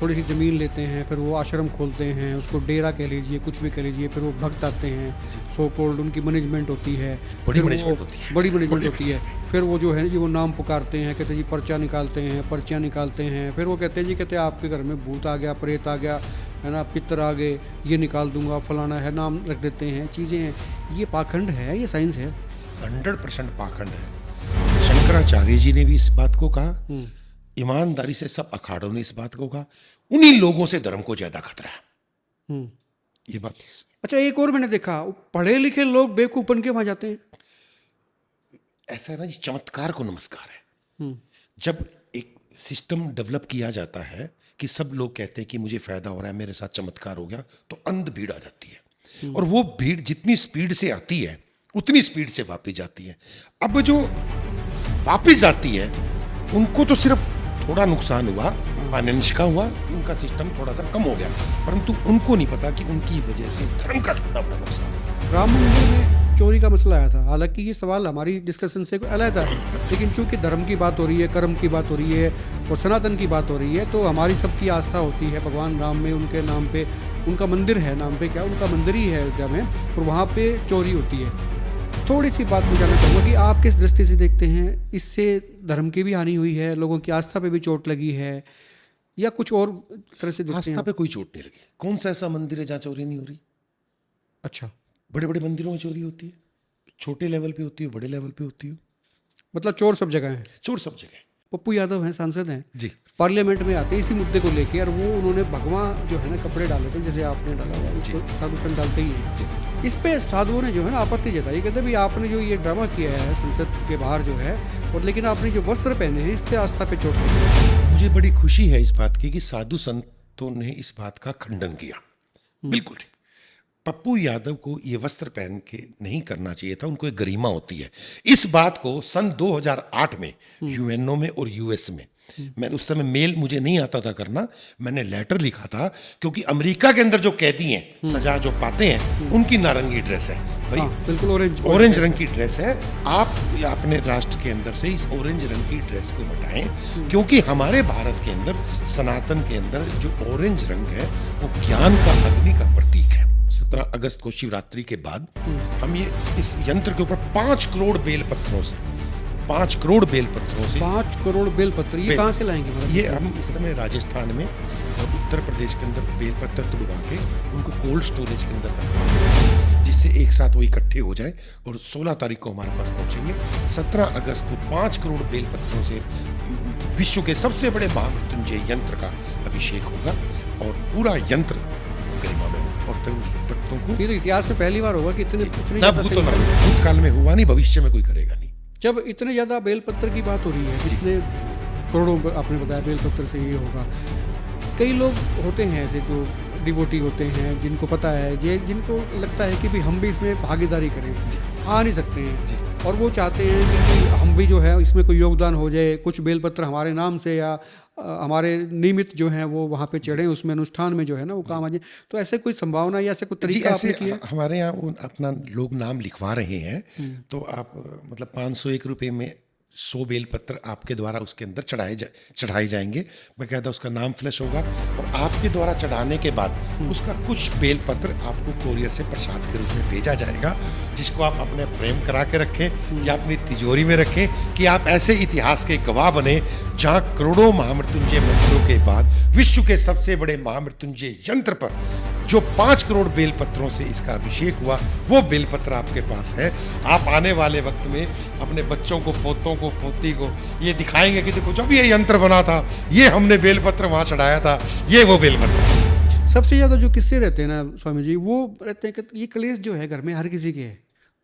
थोड़ी सी ज़मीन लेते हैं, फिर वो आश्रम खोलते हैं, उसको डेरा कह लीजिए, कुछ भी कह लीजिए, फिर वो भक्त आते हैं, सो कॉल्ड उनकी मैनेजमेंट होती है, बड़ी फिर वो मैनेजमेंट होती है। बड़ी मैनेजमेंट होती है। फिर वो जो है जी वो नाम पुकारते हैं, कहते हैं जी पर्चा निकालते हैं, पर्चियाँ निकालते हैं, फिर वो कहते हैं जी, कहते हैं आपके घर में भूत आ गया, प्रेत आ गया है ना, पितर आ गए, ये निकाल दूंगा, फलाना है, नाम रख देते हैं, चीज़ें हैं। ये पाखंड है, ये साइंस है? 100% पाखंड है। शंकराचार्य जी ने भी इस बात को कहा, ईमानदारी से सब अखाड़ों ने इस बात को कहा, उन्हीं लोगों से धर्म को ज्यादा खतरा है। ये बात। अच्छा, एक और मैंने देखा, पढ़े लिखे लोग बेवकूफ बन के वहां जाते हैं। ऐसा है ना जी, चमत्कार को नमस्कार है। जब एक सिस्टम डेवलप किया जाता है कि सब लोग कहते हैं कि मुझे फायदा हो रहा है, मेरे साथ चमत्कार हो गया, तो अंध भीड़ आ जाती है। और वो भीड़ जितनी स्पीड से आती है उतनी स्पीड से वापस जाती है। अब जो वापस जाती है उनको तो सिर्फ थोड़ा नुकसान हुआ, फाइनेंस का हुआ, कि उनका सिस्टम थोड़ा सा कम हो गया, परंतु उनको नहीं पता कि उनकी वजह से धर्म का कितना बड़ा नुकसान हुआ। राम मंदिर में चोरी का मसला आया था, हालांकि ये सवाल हमारी डिस्कशन से अलग है, लेकिन चूंकि धर्म की बात हो रही है, कर्म की बात हो रही है और सनातन की बात हो रही है, तो हमारी सबकी आस्था होती है भगवान राम में, उनके नाम पे उनका मंदिर है, नाम पे क्या उनका मंदिर ही है अयोध्या में, और वहाँ पे चोरी होती है। थोड़ी सी बात मैं जानना चाहूँगा कि आप किस दृष्टि से देखते हैं, इससे धर्म की भी हानि हुई है, लोगों की आस्था पे भी चोट लगी है, या कुछ और तरह से देखते हैं? आस्था पे कोई चोट नहीं लगी। कौन सा ऐसा मंदिर है जहाँ चोरी नहीं हो रही? अच्छा, बड़े बड़े मंदिरों में चोरी होती है, छोटे लेवल पे होती है, बड़े लेवल पे होती है। मतलब चोर सब जगह है। चोर सब जगह। पप्पू यादव हैं, सांसद हैं जी, पार्लियामेंट में आते इसी मुद्दे को लेके, और वो उन्होंने भगवान जो है ना कपड़े डाले थे, जैसे आपने डाला हुआ, इसको साधु संत डालते ही हैं। इस पे साधुओं ने जो है ना आपत्ति जताई, कहते भाई आपने जो ये ड्रामा किया है संसद के बाहर जो है, और लेकिन आपने जो वस्त्र पहने हैं इससे आस्था पे चोट लगी। मुझे बड़ी खुशी है इस बात की कि साधु संतों ने इस बात का खंडन किया। बिल्कुल ठीक। पप्पू यादव को ये वस्त्र पहन के नहीं करना चाहिए था, उनको एक गरिमा होती है। इस बात को सन 2008 में यूएनओ में और यूएस में, मैं उस समय मेल मुझे नहीं आता था करना, मैंने लेटर लिखा था, क्योंकि अमेरिका के अंदर जो कैदी हैं, सजा जो पाते हैं, उनकी नारंगी ड्रेस है भाई। बिल्कुल ऑरेंज रंग की ड्रेस है। आप अपने राष्ट्र के अंदर से इस ऑरेंज रंग की ड्रेस को हटाएं, क्योंकि हमारे भारत के अंदर, सनातन के अंदर जो ऑरेंज रंग है वो ज्ञान का, अग्नि का प्रतीक है। 17 अगस्त को शिवरात्रि के बाद हम ये इस यंत्र के ऊपर 5 करोड़ बेलपत्रों से 5 करोड़ बेलपत्रों से 5 करोड़ बेलपत्र ये कहाँ से लाएंगे? मतलब ये हम इस समय राजस्थान में और उत्तर प्रदेश के अंदर बेलपत्र तुड़वा के उनको कोल्ड स्टोरेज के अंदर रखवा, जिससे एक साथ वो इकट्ठे हो जाए, और 16 तारीख को हमारे पास पहुंचेंगे। 17 अगस्त को 5 करोड़ बेलपत्रों से विश्व के सबसे बड़े महामृत्युंजय यंत्र का अभिषेक होगा, और पूरा यंत्र गरिमा में होगा। और फिर उस पत्तों को, ये तो इतिहास में पहली बार होगा कि इतनी भूतकाल में हुआ नहीं, भविष्य में कोई करेगा नहीं। जब इतने ज़्यादा बेलपत्र की बात हो रही है, जितने करोड़ों आपने बताया बेलपत्र से ये होगा, कई लोग होते हैं ऐसे जो डिवोटी होते हैं, जिनको पता है, ये जिनको लगता है कि भी हम भी इसमें भागीदारी करें, आ नहीं सकते हैं, और वो चाहते हैं कि हम भी जो है इसमें कोई योगदान हो जाए, कुछ बेलपत्र हमारे नाम से या हमारे निमित्त जो है वो वहाँ पे चढ़े, उसमें अनुष्ठान में जो है ना वो काम आ जाए। तो ऐसे कोई संभावना या ऐसे कोई तरीका आपने किया? हमारे यहाँ वो अपना लोग नाम लिखवा रहे हैं, तो आप मतलब 501 रुपये में 100 बेलपत्र आपके द्वारा उसके अंदर चढ़ाए जाएंगे, बाकायदा उसका नाम फ्लैश होगा, और आपके द्वारा चढ़ाने के बाद उसका कुछ बेलपत्र आपको कोरियर से प्रसाद के रूप में भेजा जाएगा, जिसको आप अपने फ्रेम करा के रखें या अपनी तिजोरी में रखें, कि आप ऐसे इतिहास के गवाह बने जहाँ करोड़ों महामृत्युंजय मंत्रों के बाद विश्व के सबसे बड़े महामृत्युंजय यंत्र पर जो 5 करोड़ बेलपत्रों से इसका अभिषेक हुआ, वो बेलपत्र आपके पास है। आप आने वाले वक्त में अपने बच्चों को, पोतों को, पोती को ये दिखाएंगे कि देखो जब ये यंत्र बना था, ये हमने बेलपत्र वहाँ चढ़ाया था, ये वो बेलपत्र। सबसे ज़्यादा जो किस्से रहते हैं ना स्वामी जी, वो रहते हैं कि ये क्लेश जो है घर में हर किसी के है।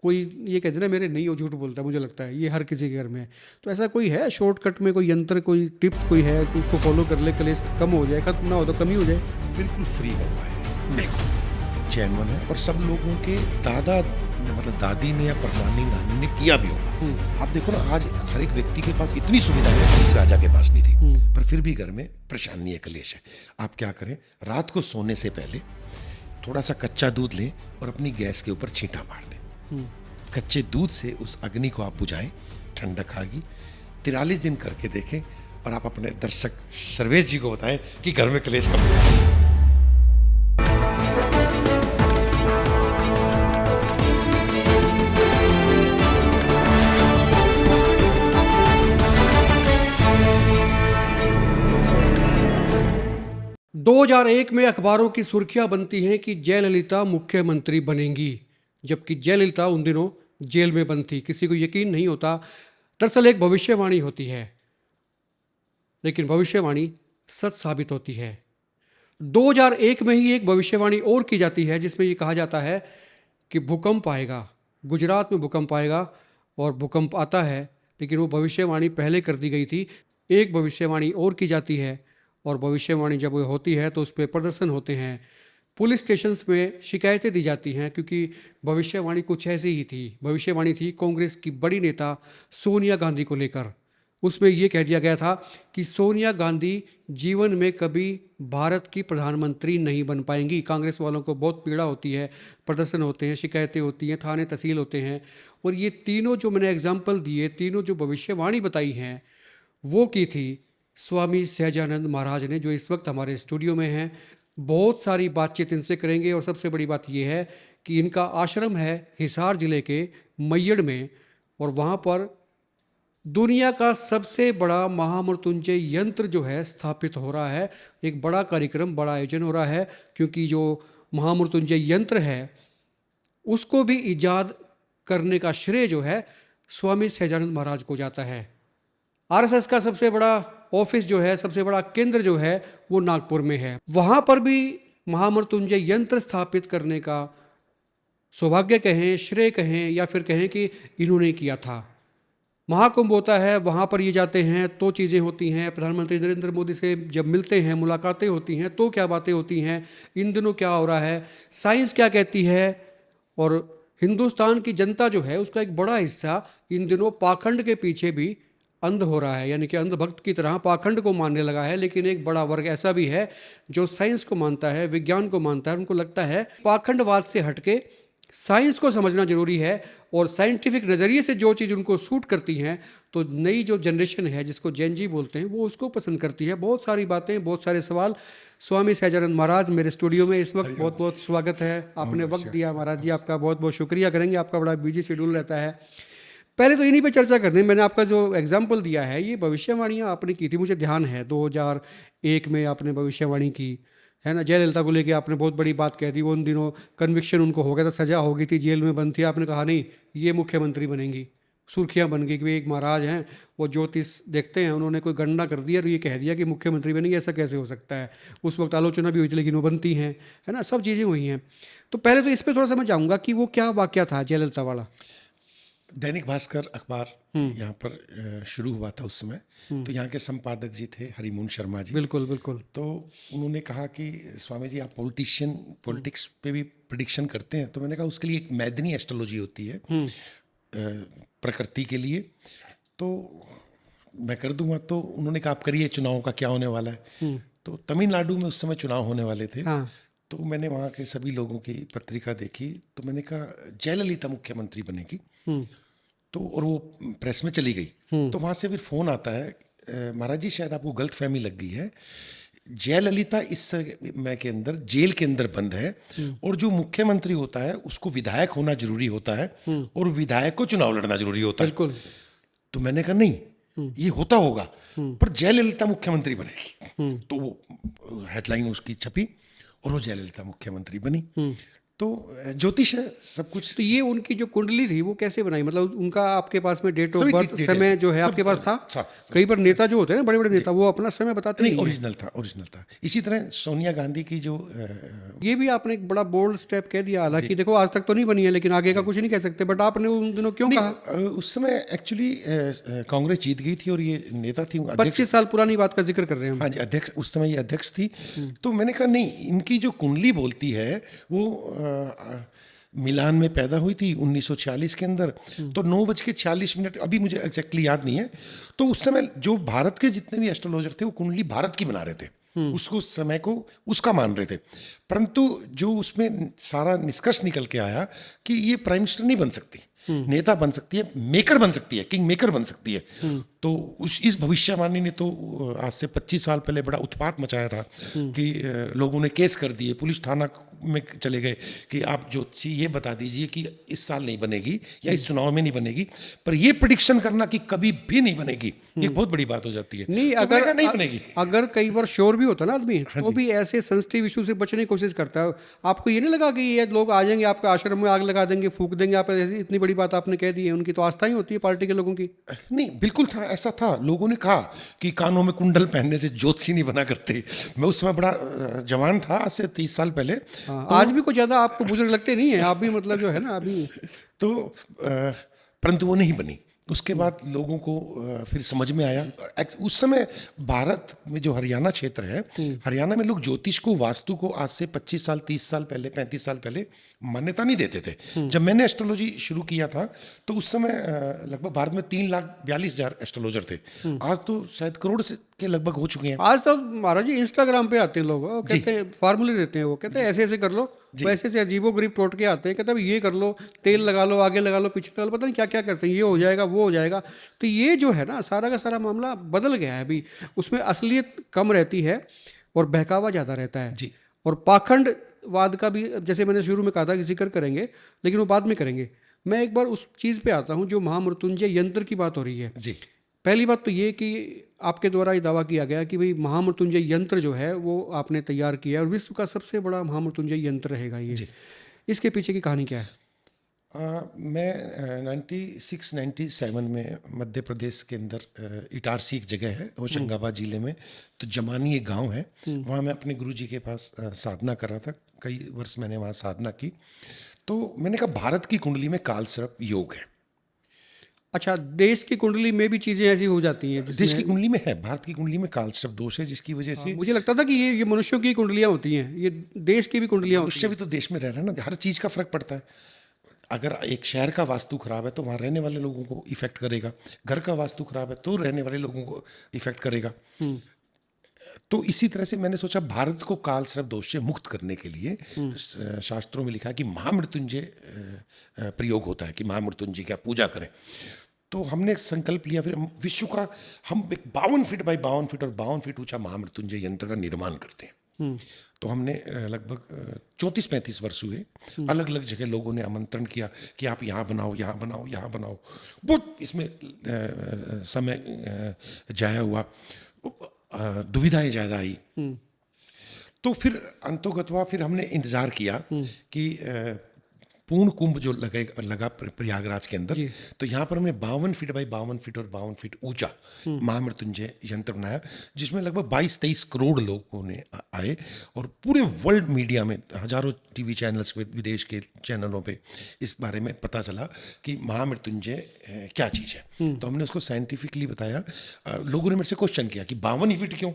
कोई ये कहते हैं ना मेरे नहीं, वो झूठ बोलता है, मुझे लगता है ये हर किसी के घर में है। तो ऐसा कोई है शॉर्टकट में कोई यंत्र, कोई टिप्स कोई है कि उसको फॉलो कर ले, क्लेश कम हो जाए, खत्म ना हो तो कम ही हो जाए? बिल्कुल फ्री का उपाय है, देखो जैनवन है, और सब लोगों के दादा मतलब दादी ने या परनानी नानी ने किया भी होगा। आप देखो ना, आज हर एक व्यक्ति के पास इतनी सुविधाएं हैं, किसी राजा के पास नहीं थी, पर फिर भी घर में परेशानी है, क्लेश है। आप क्या करें, रात को सोने से पहले थोड़ा सा कच्चा दूध लें और अपनी गैस के ऊपर छींटा मार दें। कच्चे दूध से उस अग्नि को आप बुझाएं, ठंडक आएगी। 43 दिन करके देखें, और आप अपने दर्शक सर्वेश जी को बताएं कि घर में कलेश कब होता है। 2001 में अखबारों की सुर्खियां बनती हैं कि जयललिता मुख्यमंत्री बनेंगी, जबकि जयललिता उन दिनों जेल में बंद थी। किसी को यकीन नहीं होता। दरअसल एक भविष्यवाणी होती है, लेकिन भविष्यवाणी सच साबित होती है। 2001 में ही एक भविष्यवाणी और की जाती है, जिसमें ये कहा जाता है कि भूकंप आएगा, गुजरात में भूकंप आएगा, और भूकंप आता है, लेकिन वो भविष्यवाणी पहले कर दी गई थी। एक भविष्यवाणी और की जाती है, और भविष्यवाणी जब वो होती है तो उस पर प्रदर्शन होते हैं, पुलिस स्टेशंस में शिकायतें दी जाती हैं, क्योंकि भविष्यवाणी कुछ ऐसी ही थी। भविष्यवाणी थी कांग्रेस की बड़ी नेता सोनिया गांधी को लेकर। उसमें यह कह दिया गया था कि सोनिया गांधी जीवन में कभी भारत की प्रधानमंत्री नहीं बन पाएंगी। कांग्रेस वालों को बहुत पीड़ा होती है, प्रदर्शन होते हैं, शिकायतें होती हैं, थाने तहसील होते हैं। और ये तीनों जो मैंने एग्जाम्पल दिए, तीनों जो भविष्यवाणी बताई हैं, वो की थी स्वामी सहजानंद महाराज ने, जो इस वक्त हमारे स्टूडियो में हैं। बहुत सारी बातचीत इनसे करेंगे, और सबसे बड़ी बात यह है कि इनका आश्रम है हिसार जिले के मैयड़ में, और वहाँ पर दुनिया का सबसे बड़ा महामृत्युंजय यंत्र जो है स्थापित हो रहा है। एक बड़ा कार्यक्रम, बड़ा आयोजन हो रहा है, क्योंकि जो महामृत्युंजय यंत्र है उसको भी ईजाद करने का श्रेय जो है स्वामी सहजानंद महाराज को जाता है। आरएसएस का सबसे बड़ा ऑफिस जो है, सबसे बड़ा केंद्र जो है, वो नागपुर में है। वहाँ पर भी महामृत्युंजय यंत्र स्थापित करने का सौभाग्य कहें, श्रेय कहें, या फिर कहें कि इन्होंने किया था। महाकुंभ होता है, वहाँ पर ये जाते हैं तो चीज़ें होती हैं। प्रधानमंत्री नरेंद्र मोदी से जब मिलते हैं, मुलाकातें होती हैं, तो क्या बातें होती हैं, इन दिनों क्या हो रहा है, साइंस क्या कहती है। और हिंदुस्तान की जनता जो है उसका एक बड़ा हिस्सा इन दिनों पाखंड के पीछे भी अंध हो रहा है, यानी कि अंधभक्त की तरह पाखंड को मानने लगा है। लेकिन एक बड़ा वर्ग ऐसा भी है जो साइंस को मानता है, विज्ञान को मानता है। उनको लगता है पाखंडवाद से हटके साइंस को समझना जरूरी है, और साइंटिफिक नज़रिए से जो चीज़ उनको सूट करती हैं, तो नई जो जनरेशन है जिसको जैन जी बोलते हैं, वो उसको पसंद करती है। बहुत सारी बातें, बहुत सारे सवाल। स्वामी सहजानंद महाराज मेरे स्टूडियो में इस वक्त, बहुत बहुत स्वागत है। आपने वक्त दिया महाराज जी, आपका बहुत बहुत शुक्रिया करेंगे। आपका बड़ा बिजी शेड्यूल रहता है। पहले तो इन्हीं पे चर्चा करते हैं। मैंने आपका जो एग्जाम्पल दिया है, ये भविष्यवाणियाँ आपने की थी, मुझे ध्यान है 2001 में आपने भविष्यवाणी की है ना। जयललिता को लेके आपने बहुत बड़ी बात कह दी। वो उन दिनों कन्विक्शन उनको हो गया था, सजा हो गई थी, जेल में बंद थी। आपने कहा नहीं, ये मुख्यमंत्री बनेंगी। सुर्खियाँ बन गई कि एक महाराज हैं, वो ज्योतिष देखते हैं, उन्होंने कोई गणना कर दिया और ये कह दिया कि मुख्यमंत्री बनेंगे। ऐसा कैसे हो सकता है। उस वक्त आलोचना भी हुई थी, लेकिन वो बनती हैं, है ना, सब चीज़ें हुई हैं। तो पहले तो इस पर थोड़ा सा मैं चाहूँगा कि वो क्या वाकया था जयललिता वाला। दैनिक भास्कर अखबार यहाँ पर शुरू हुआ था उस समय। तो यहाँ के संपादक जी थे हरिमोहन शर्मा जी। बिल्कुल बिल्कुल। तो उन्होंने कहा कि स्वामी जी आप पॉलिटिक्स पे भी प्रिडिक्शन करते हैं। तो मैंने कहा उसके लिए एक मैदनी एस्ट्रोलॉजी होती है प्रकृति के लिए, तो मैं कर दूंगा। तो उन्होंने कहा आप करिए, चुनाव का क्या होने वाला है। तो तमिलनाडु में उस समय चुनाव होने वाले थे। हाँ। तो मैंने वहाँ के सभी लोगों की पत्रिका देखी। तो मैंने कहा जयललिता मुख्यमंत्री बनेगी। तो और वो प्रेस में चली गई। तो वहाँ से फिर फोन आता है, महाराज जी शायद आपको गलत फहमी लग गई है, जयललिता इस समय के अंदर जेल के अंदर बंद है, और जो मुख्यमंत्री होता है उसको विधायक होना जरूरी होता है, और विधायक को चुनाव लड़ना जरूरी होता है। बिल्कुल। तो मैंने कहा नहीं, ये होता होगा, पर जयललिता मुख्यमंत्री बनेगी। तो वो हेडलाइन उसकी छपी और वो जयललिता मुख्यमंत्री बनी। तो ज्योतिष है सब कुछ। तो ये उनकी जो कुंडली थी वो कैसे बनाई, मतलब उनका आपके पास में डेट ऑफ बर्थ समय जो है आपके पास था? कई बार नेता जो होते हैं ना, बड़े बड़े नेता, वो अपना समय बताते नहीं। ओरिजिनल था। इसी तरह सोनिया गांधी की जो ये भी आपने एक बड़ा बोल्ड स्टेप कह दिया। हालांकि देखो आज तक तो नहीं बनी है, लेकिन आगे का कुछ नहीं कह सकते। बट आपने उन दिनों क्यों कहा? उस समय एक्चुअली कांग्रेस जीत गई थी और ये नेता थी, 25 साल पुरानी बात का जिक्र कर रहे हैं। हाँ जी, अध्यक्ष उस समय ये अध्यक्ष थी। तो मैंने कहा नहीं, इनकी जो कुंडली बोलती है वो मिलान में पैदा हुई थी 1946 के अंदर। तो 9:46, अभी मुझे एग्जैक्टली याद नहीं है। तो उस समय जो भारत के जितने भी एस्ट्रोलॉजर थे वो कुंडली भारत की बना रहे थे, उसको समय को उसका मान रहे थे। परंतु जो उसमें सारा निष्कर्ष निकल के आया कि ये प्राइम मिनिस्टर नहीं बन सकती। नेता बन सकती है, मेकर बन सकती है, किंग मेकर बन सकती है। तो इस भविष्यवाणी ने तो आज से 25 साल पहले बड़ा उत्पात मचाया था कि लोगों ने केस कर दिए, पुलिस थाना में चले गए कि आप ज्योतिषी ये बता दीजिए कि इस साल नहीं बनेगी या इस चुनाव में नहीं बनेगी। पर ये प्रेडिक्शन करना कि कभी भी नहीं बनेगी, ये बहुत बड़ी बात हो जाती है। नहीं, तो अगर नहीं बनेगी, अगर कई बार श्योर भी होता है ना आदमी, वो भी ऐसे सेंसिटिव इशू से बचने की कोशिश करता है। आपको ये नहीं लगा कि ये लोग आ जाएंगे आपके आश्रम में, आग लगा देंगे, फूक देंगे, आप ऐसी इतनी बड़ी बात आपने कह दी है? उनकी तो आस्था ही होती है पार्टी के लोगों की। नहीं, बिल्कुल था, ऐसा था। लोगों ने कहा कि कानों में कुंडल पहनने से ज्योतिषी नहीं बना करते। मैं उस समय बड़ा जवान था, आज से 30 साल पहले। आज भी कुछ ज्यादा आपको बुजुर्ग लगते नहीं है, आप भी मतलब जो है ना अभी तो परंतु वो नहीं बनी। उसके बाद लोगों को फिर समझ में आया। उस समय भारत में जो हरियाणा क्षेत्र है, हरियाणा में लोग ज्योतिष को, वास्तु को आज से 25 साल 30 साल पहले, 35 साल पहले मान्यता नहीं देते थे। जब मैंने एस्ट्रोलॉजी शुरू किया था तो उस समय लगभग भारत में 3,42,000 एस्ट्रोलॉजर थे। आज तो शायद करोड़ से के लगभग हो चुके हैं। आज तो महाराज जी इंस्टाग्राम पे आते हैं लोग, वो कहते हैं फार्मूले देते हैं, वो कहते हैं ऐसे ऐसे कर लो, वैसे से अजीबोगरीब टोट के आते हैं, कहते हैं ये कर लो, तेल लगा लो, आगे लगा लो, पीछे लगा लो, पता नहीं क्या क्या करते हैं, ये हो जाएगा वो हो जाएगा। तो ये जो है ना सारा का सारा मामला बदल गया है अभी। उसमें असलियत कम रहती है और बहकावा ज़्यादा रहता है जी। और पाखंडवाद का भी, जैसे मैंने शुरू में कहा था कि जिक्र करेंगे, लेकिन वो बाद में करेंगे। मैं एक बार उस चीज़ पे आता हूँ जो महामृत्युंजय यंत्र की बात हो रही है जी। पहली बात तो ये कि आपके द्वारा ये दावा किया गया कि भाई महामृत्युंजय यंत्र जो है वो आपने तैयार किया है और विश्व का सबसे बड़ा महामृत्युंजय यंत्र रहेगा ये। इसके पीछे की कहानी क्या है? मैं 96-97 में मध्य प्रदेश के अंदर इटारसी एक जगह है, होशंगाबाद जिले में, तो जमानी एक गांव है, वहाँ मैं अपने गुरुजी के पास साधना कर रहा था। कई वर्ष मैंने वहाँ साधना की। तो मैंने कहा भारत की कुंडली में कालसर्प योग है। अच्छा, देश की कुंडली में भी चीजें ऐसी हो जाती हैं? देश की कुंडली में है, भारत की कुंडली में कालसर्प दोष है, जिसकी वजह से मुझे लगता था कि ये मनुष्यों की कुंडलियां होती हैं, ये देश की भी कुंडलियां होती मनुष्य भी तो देश में रह रहे हैं ना, हर चीज़ का फर्क पड़ता है। अगर एक शहर का वास्तु खराब है तो वहाँ रहने वाले लोगों को इफेक्ट करेगा, घर का वास्तु खराब है तो रहने वाले लोगों को इफेक्ट करेगा। तो इसी तरह से मैंने सोचा भारत को कालसर्प दोष से मुक्त करने के लिए शास्त्रों में लिखा है कि महामृत्युंजय प्रयोग होता है, कि महामृत्युंजय की पूजा करें। तो हमने संकल्प लिया, फिर विश्व का हम एक 52 फीट बाई 52 फीट और 52 फीट ऊंचा महामृत्युंजय यंत्र का निर्माण करते हैं। तो हमने लगभग 34-35 वर्ष हुए, अलग अलग जगह लोगों ने आमंत्रण किया कि आप यहाँ बनाओ, यहाँ बनाओ, यहाँ बनाओ। बहुत इसमें समय जाया हुआ, दुविधाएं ज़्यादा आई। तो फिर अंतोगत्वा फिर हमने इंतज़ार किया कि पूर्ण कुंभ जो लगा प्रयागराज के अंदर, तो यहाँ पर हमने 52 फीट बाई 52 फीट और 52 फीट ऊंचा महामृत्युंजय यंत्र बनाया, जिसमें लगभग 22-23 करोड़ लोगों ने आए और पूरे वर्ल्ड मीडिया में, हजारों टीवी चैनल्स पे, विदेश के चैनलों पे इस बारे में पता चला कि महामृत्युंजय क्या चीज़ है। तो हमने उसको साइंटिफिकली बताया। लोगों ने मेरे से क्वेश्चन किया कि 52 फीट क्यों?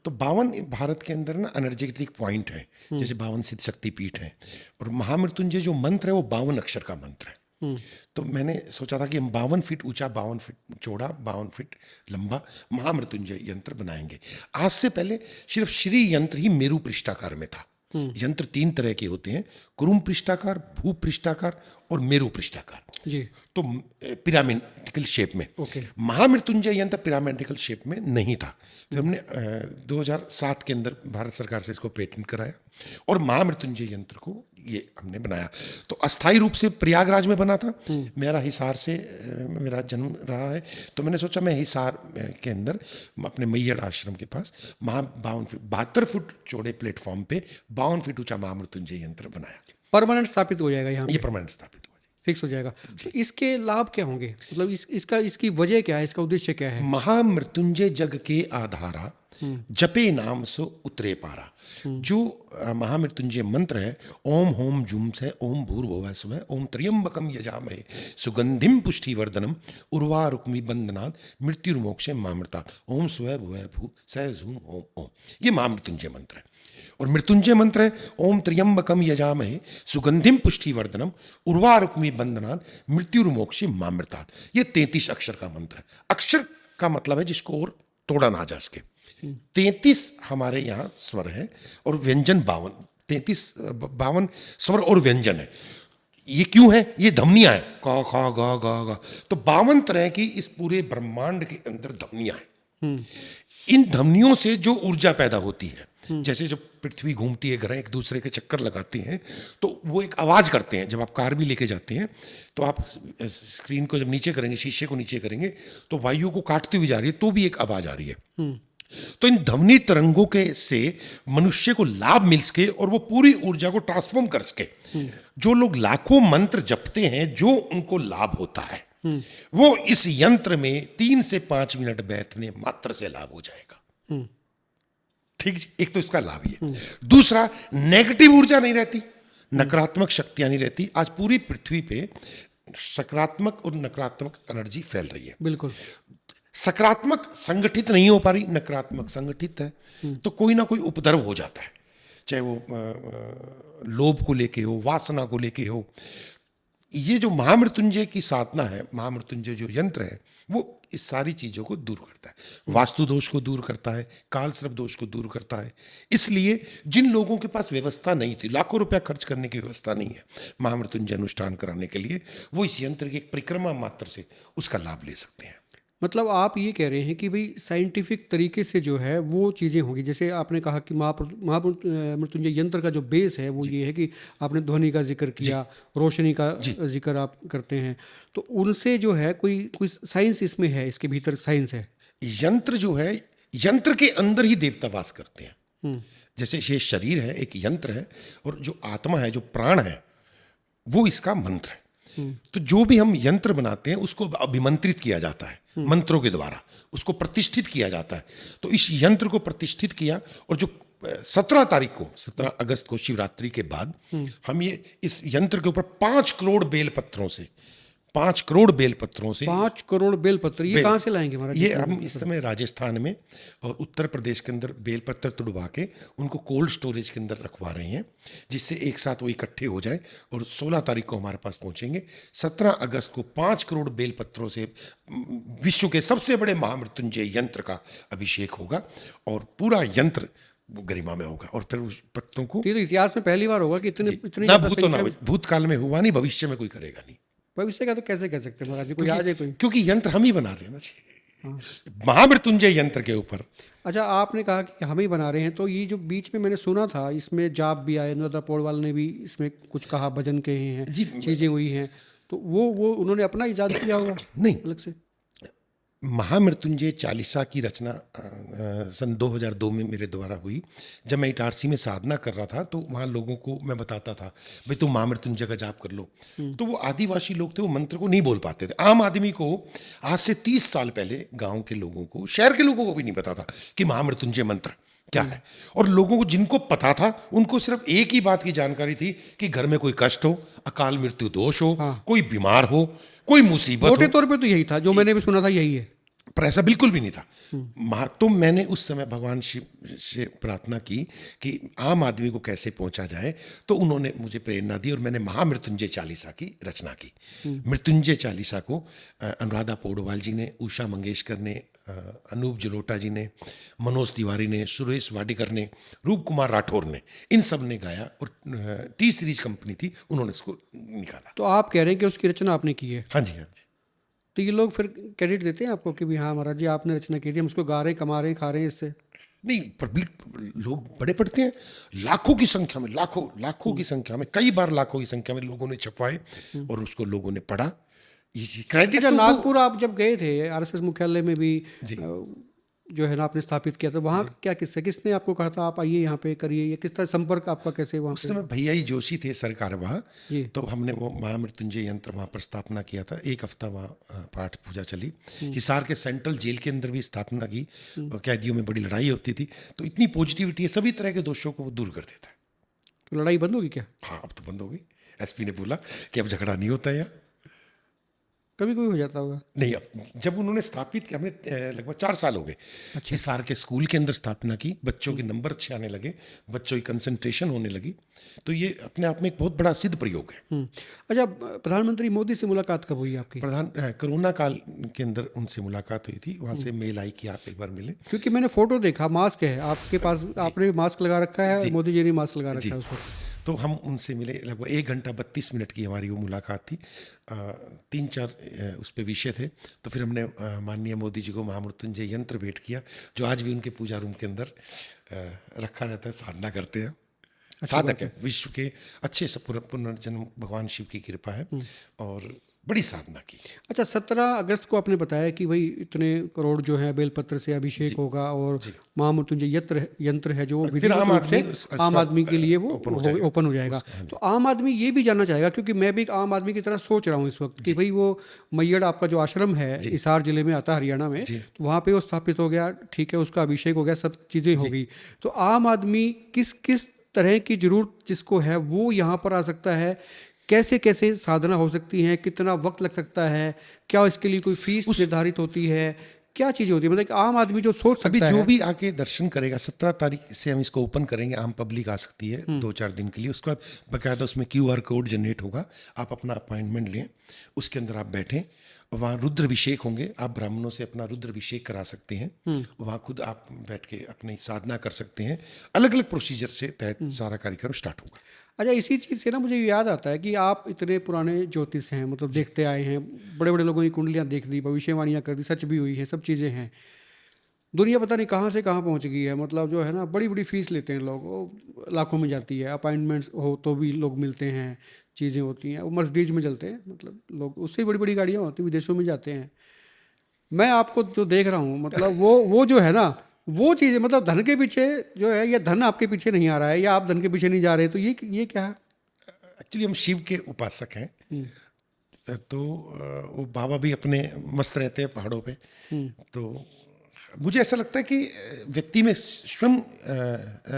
तो 52 भारत के अंदर ना एनर्जेटिक पॉइंट है, जैसे 52 सिद्ध शक्तिपीठ है, और महामृत्युंजय जो मंत्र है वो 52 अक्षर का मंत्र है। तो मैंने सोचा था कि हम 52 फीट ऊंचा, 52 फीट चौड़ा, 52 फीट लंबा महामृत्युंजय यंत्र बनाएंगे। आज से पहले सिर्फ श्री यंत्र ही मेरु पृष्ठाकार में था। यंत्र 3 तरह के होते हैं, कुरुम पृष्ठाकार, भू पृष्ठाकार और मेरु पृष्ठाकार जी। तो पिरामिडिकल शेप में। महामृत्युंजय यंत्र पिरामिडिकल शेप में नहीं था। फिर हमने 2007 के अंदर भारत सरकार से इसको पेटेंट कराया और महामृत्युंजय यंत्र को ये हमने बनाया। तो अस्थायी रूप से प्रयागराज में बना था। मेरा हिसार से मेरा जन्म रहा है, तो मैंने सोचा मैं हिसार के अंदर अपने मैयड़ आश्रम के पास 72 फुट चौड़े प्लेटफॉर्म पे 52 फीट ऊंचा महामृत्युंजय यंत्र बनाया। परमानेंट स्थापित हो जाएगा यहाँ? ये परमानेंट स्थापित हो जाएगा, फिक्स हो जाएगा। तो इसके लाभ क्या होंगे? मतलब इसकी वजह क्या है, इसका उद्देश्य क्या है? महामृत्युंजय जग के आधारा, जपे नाम सो उतरे पारा। जो महामृत्युंजय मंत्र है, ओम होम जुम से ओम भूर्भुवः स्वः, ओम त्र्यंबकम यजामहे सुगंधिम पुष्टिवर्धनम उर्वारुक्मि बंधनात् मृत्युर्मोक्षे मामृतात्, ओम स्वः भुवः भू स झूम ओम ओम। ये महामृत्युंजय मंत्र है। और मृत्युंजय मंत्र है ओम त्र्यंबकम यजामहे सुगंधिम पुष्टिवर्धनम उर्वारुक्मि बंधनात् मृत्युर्मोक्षे मामृतात्। ये 33 अक्षर का मंत्र है। अक्षर का मतलब है जिसको और तोड़ा ना जा सके। 33 हमारे यहाँ स्वर है और व्यंजन 52 स्वर और व्यंजन है। ये क्यों है? ये धमनियां हैं, का खा गा गा गा। तो 52 तरह की इस पूरे ब्रह्मांड के अंदर धमनियां हैं। इन धमनियों से जो ऊर्जा पैदा होती है, जैसे जब पृथ्वी घूमती है, ग्रह एक दूसरे के चक्कर लगाते हैं, तो वो एक आवाज करते हैं। जब आप कार भी लेके जाते हैं तो आप स्क्रीन को जब नीचे करेंगे, शीशे को नीचे करेंगे, तो वायु को काटती हुई जा रही है, तो भी एक आवाज आ रही है। तो इन ध्वनि तरंगों के से मनुष्य को लाभ मिल सके और वो पूरी ऊर्जा को ट्रांसफॉर्म कर सके। जो लोग लाखों मंत्र जपते हैं, जो उनको लाभ होता है, वो इस यंत्र में 3 से 5 मिनट बैठने मात्र से लाभ हो जाएगा। ठीक, एक तो इसका लाभ ये। दूसरा, नेगेटिव ऊर्जा नहीं रहती, नकारात्मक शक्तियां नहीं रहती। आज पूरी पृथ्वी पे सकारात्मक और नकारात्मक एनर्जी फैल रही है। बिल्कुल। सकारात्मक संगठित नहीं हो पा रही, नकारात्मक संगठित है, तो कोई ना कोई उपद्रव हो जाता है, चाहे वो लोभ को लेके हो, वासना को लेके हो। ये जो महामृत्युंजय की साधना है, महामृत्युंजय जो यंत्र है, वो इस सारी चीजों को दूर करता है। वास्तु दोष को दूर करता है, काल सर्प दोष को दूर करता है। इसलिए जिन लोगों के पास व्यवस्था नहीं थी, लाखों रुपया खर्च करने की व्यवस्था नहीं है महामृत्युंजय अनुष्ठान कराने के लिए, वो इस यंत्र की एक परिक्रमा मात्र से उसका लाभ ले सकते हैं। मतलब आप ये कह रहे हैं कि भाई साइंटिफिक तरीके से जो है वो चीज़ें होंगी। जैसे आपने कहा कि महामृत्युंजय यंत्र का जो बेस है वो ये है कि आपने ध्वनि का जिक्र किया, रोशनी का जिक्र आप करते हैं, तो उनसे जो है कोई साइंस इसमें है, इसके भीतर साइंस है। यंत्र जो है, यंत्र के अंदर ही देवता वास करते हैं। जैसे ये शरीर है, एक यंत्र है, और जो आत्मा है, जो प्राण है, वो इसका मंत्र है। तो जो भी हम यंत्र बनाते हैं उसको अभिमंत्रित किया जाता है, मंत्रों के द्वारा उसको प्रतिष्ठित किया जाता है। तो इस यंत्र को प्रतिष्ठित किया, और जो 17 तारीख को, 17 अगस्त को, शिवरात्रि के बाद हम ये इस यंत्र के ऊपर 5 करोड़ बेलपत्रों से 5 करोड़ बेलपत्रों से 5 करोड़ बेलपत्र, ये कहाँ से लाएंगे महाराज? ये हम इस समय राजस्थान में और उत्तर प्रदेश के अंदर बेलपत्र तुड़वा के उनको कोल्ड स्टोरेज के अंदर रखवा रहे हैं, जिससे एक साथ वो इकट्ठे हो जाए और 16 तारीख को हमारे पास पहुंचेंगे। 17 अगस्त को 5 करोड़ बेलपत्रों से विश्व के सबसे बड़े महामृत्युंजय यंत्र का अभिषेक होगा, और पूरा यंत्र वो गरिमा में होगा। और फिर उस पत्तों को, तो इतिहास में पहली बार होगा कि इतनी ना भूतकाल में हुआ नहीं, भविष्य में कोई करेगा नहीं। भविष्य का तो कैसे कह सकते हैं महाराज जी, कोई आ जाए कोई? क्योंकि यंत्र हम ही बना रहे हैं ना जी, महामृत्युंजय यंत्र के ऊपर। अच्छा, आपने कहा कि हम ही बना रहे हैं, तो ये जो बीच में मैंने सुना था, इसमें जाप भी आए, अनुराधा पौडवाल ने भी इसमें कुछ कहा, भजन कहे हैं, चीज़ें हुई हैं, तो वो उन्होंने अपना इजाद किया होगा? नहीं, अलग से महामृत्युंजय चालीसा की रचना सन 2002 में मेरे द्वारा हुई। जब मैं इटारसी में साधना कर रहा था, तो वहाँ लोगों को मैं बताता था, भाई तुम महामृत्युंजय का जाप कर लो। तो वो आदिवासी लोग थे, वो मंत्र को नहीं बोल पाते थे। आम आदमी को आज से 30 साल पहले गांव के लोगों को, शहर के लोगों को भी नहीं पता था कि महामृत्युंजय मंत्र क्या है। और लोगों को जिनको पता था, उनको सिर्फ एक ही बात की जानकारी थी कि घर में कोई कष्ट हो, अकाल मृत्यु दोष हो, कोई बीमार हो, कोई मुसीबत हो। मोटे तौर पे तो यही था जो मैंने भी सुना था, यही है। पर ऐसा बिल्कुल भी नहीं था। तो मैंने उस समय भगवान शिव से प्रार्थना की कि आम आदमी को कैसे पहुंचा जाए, तो उन्होंने मुझे प्रेरणा दी और मैंने महामृत्युंजय चालीसा की रचना की। मृत्युंजय चालीसा को अनुराधा पौडवाल जी ने, उषा मंगेशकर ने, अनूप जलोटा जी ने, मनोज तिवारी ने, सुरेश वाडेकर ने, रूप कुमार राठौर ने, इन सब ने गाया, और टी सीरीज कंपनी थी, उन्होंने इसको निकाला। तो आप कह रहे हैं कि उसकी रचना आपने की है? हाँ जी, हाँ जी। तो ये लोग फिर क्रेडिट देते हैं आपको कि भी हाँ महाराज जी आपने रचना की थी, हम उसको गा रहे हैं, कमा रहे हैं, खा रहे हैं इससे? नहीं, पब्लिक लोग बड़े पढ़ते हैं, लाखों की संख्या में, लाखों की संख्या में, कई बार लाखों की संख्या में लोगों ने छपवाए और उसको लोगों ने पढ़ा। क्रेडिट तो नागपुर आप जब गए थे, आरएसएस मुख्यालय में भी जो है ना आपने स्थापित किया था, वहाँ क्या किसने आपको कहा था आप आइए यहाँ पे करिए, या किस तरह संपर्क आपका कैसे वहाँ? उस समय भैया ही जोशी थे सरकार वहाँ, तो हमने वो महामृत्युंजय यंत्र वहाँ पर स्थापना किया था। 1 हफ्ता वहाँ पाठ पूजा चली। हिसार के सेंट्रल जेल के अंदर भी स्थापना की, और कैदियों में बड़ी लड़ाई होती थी, तो इतनी पॉजिटिविटी है, सभी तरह के दोषों को वो दूर कर देता है। तो लड़ाई बंद होगी क्या? हाँ, अब तो बंद हो गई। एसपी ने बोला कि अब झगड़ा नहीं होता है यहाँ। कभी कभी हो जाता होगा? नहीं, अब जब उन्होंने स्थापित किया, हमने लगभग 4 साल हो गए। अच्छा। हिसार के स्कूल के अंदर स्थापना की, बच्चों के नंबर अच्छे आने लगे, बच्चों की कंसंट्रेशन होने लगी, तो ये अपने आप में एक बहुत बड़ा सिद्ध प्रयोग है। अच्छा, प्रधानमंत्री मोदी से मुलाकात कब हुई आपकी? कोरोना काल के अंदर उनसे मुलाकात हुई थी, वहाँ से मेल आई कि आप एक बार मिले। क्योंकि मैंने फोटो देखा, मास्क है आपके पास, आपने मास्क लगा रखा है, मोदी जी ने मास्क लगा रखा है उस वक्त। तो हम उनसे मिले, लगभग 1 घंटा 32 मिनट की हमारी वो मुलाकात थी। 3-4 उस पे विषय थे। तो फिर हमने माननीय मोदी जी को महामृत्युंजय यंत्र भेंट किया, जो आज भी उनके पूजा रूम के अंदर रखा रहता है, साधना करते हैं। साधक है, विश्व के अच्छे से पुनर्जन्म भगवान शिव की कृपा है और बड़ी साधना की। अच्छा, 17 अगस्त को आपने बताया कि भाई इतने करोड़ जो है बेलपत्र से अभिषेक होगा और महामृत्युंजय यंत्र है जो विधिवत रूप से आम आदमी के लिए वो ओपन हो जाएगा। तो आम आदमी ये भी जानना चाहेगा, क्योंकि मैं भी एक आम आदमी की तरह सोच रहा हूँ इस वक्त कि भाई वो मैयड़ आपका जो आश्रम है हिसार जिले में आता है, हरियाणा में, तो वहाँ पे वो स्थापित हो गया, ठीक है, उसका अभिषेक हो गया, सब चीज़ें हो गई। तो आम आदमी किस किस तरह की जरूरत जिसको है वो यहाँ पर आ सकता है, कैसे कैसे साधना हो सकती है, कितना वक्त लग सकता है, क्या इसके लिए कोई फीस निर्धारित होती है, क्या चीज़ें होती है, मतलब आम आदमी जो सोच सकता है, जो भी आके दर्शन करेगा, 17 तारीख से हम इसको ओपन करेंगे, आम पब्लिक आ सकती है 2-4 दिन के लिए। उसके बाद बाकायदा उसमें QR कोड जनरेट होगा, आप अपना अपॉइंटमेंट लें, उसके अंदर आप बैठें, वहाँ रुद्राभिषेक होंगे, आप ब्राह्मणों से अपना रुद्राभिषेक करा सकते हैं, वहाँ खुद आप बैठ के अपनी साधना कर सकते हैं। अलग अलग प्रोसीजर से तहत सारा कार्यक्रम स्टार्ट होगा। अच्छा, इसी चीज़ से ना मुझे याद आता है कि आप इतने पुराने ज्योतिष हैं, मतलब देखते आए हैं, बड़े बड़े लोगों की कुंडलियाँ देख दी, भविष्यवाणियाँ कर दी, सच भी हुई है, सब चीज़ें हैं। दुनिया पता नहीं कहाँ से कहाँ पहुँच गई है, मतलब जो है ना बड़ी बड़ी फीस लेते हैं लोग, लाखों में जाती है, अपॉइंटमेंट्स हो तो भी लोग मिलते हैं, चीज़ें होती हैं, वो मर्सिडीज में चलते हैं, मतलब लोग उससे बड़ी बड़ी गाड़ियाँ होती हैं, विदेशों में जाते हैं। मैं आपको जो देख रहा हूँ, मतलब वो जो है ना, वो चीज़, मतलब धन के पीछे जो है, या धन आपके पीछे नहीं आ रहा है, या आप धन के पीछे नहीं जा रहे, तो ये क्या है? एक्चुअली हम शिव के उपासक हैं, तो वो बाबा भी अपने मस्त रहते हैं पहाड़ों पे। तो मुझे ऐसा लगता है कि व्यक्ति में स्वयं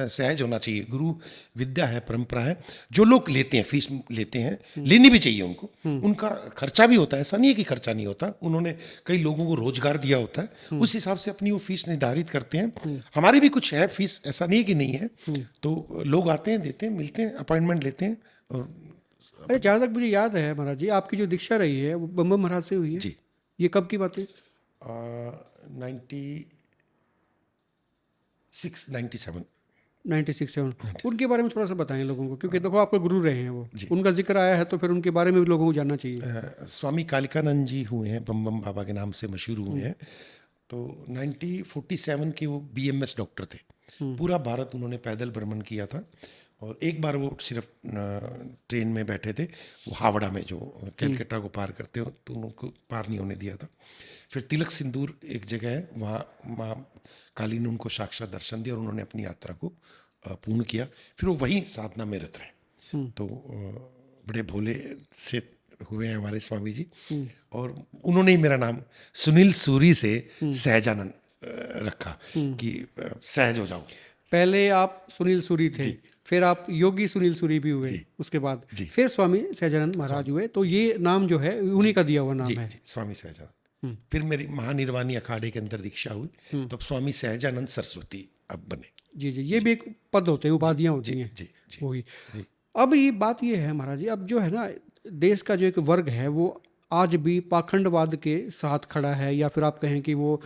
सहज होना चाहिए। गुरु विद्या है, परंपरा है। जो लोग लेते हैं, फीस लेते हैं, लेनी भी चाहिए उनको, उनका खर्चा भी होता है, ऐसा नहीं है कि खर्चा नहीं होता। उन्होंने कई लोगों को रोजगार दिया होता है, उस हिसाब से अपनी वो फीस निर्धारित करते हैं। हमारी भी कुछ है फीस, ऐसा नहीं है कि नहीं है। तो लोग आते हैं, देते हैं, मिलते हैं, अपॉइंटमेंट लेते हैं। और अरे, जहाँ तक मुझे याद है महाराज जी, आपकी जो दीक्षा रही है वो बम महाराज से हुई है जी। ये कब की बात है? 96-97 उनके बारे में थोड़ा सा बताएं लोगों को, क्योंकि देखो आपके गुरु रहे हैं वो, उनका जिक्र आया है तो फिर उनके बारे में भी लोगों को जानना चाहिए। स्वामी कालिकानंद जी हुए हैं, बम बम बाबा के नाम से मशहूर हुए हैं। तो 1947 के वो BMS डॉक्टर थे। पूरा भारत उन्होंने पैदल भ्रमण किया था, और एक बार वो सिर्फ ट्रेन में बैठे थे, वो हावड़ा में जो कैलकाटा को पार करते हो, तो उनको पार नहीं होने दिया था। फिर तिलक सिंदूर एक जगह है, वहाँ माँ काली ने उनको साक्षात दर्शन दिया और उन्होंने अपनी यात्रा को पूर्ण किया। फिर वो वहीं साधना में रत रहे। तो बड़े भोले से हुए हैं हमारे स्वामी जी, और उन्होंने ही मेरा नाम सुनील सूरी से सहजानंद रखा कि सहज हो जाओ। पहले आप सुनील सूरी थे, फिर आप योगी सुनील सूरी भी हुए, उसके बाद फिर स्वामी सहजानंद महाराज हुए। तो ये नाम जो है उन्हीं का दिया हुआ नाम है, स्वामी सहजानंद। फिर मेरी महानिर्वाणी अखाड़े के अंदर दीक्षा हुई, तो स्वामी सहजानंद सरस्वती अब बने। जी, ये भी एक पद होते हैं, उपाधियां होती हैं। वही। अब ये बात ये है महाराज जी, अब जो है ना देश का जो एक वर्ग है वो आज भी पाखंडवाद के साथ खड़ा है, या फिर आप कहें कि वो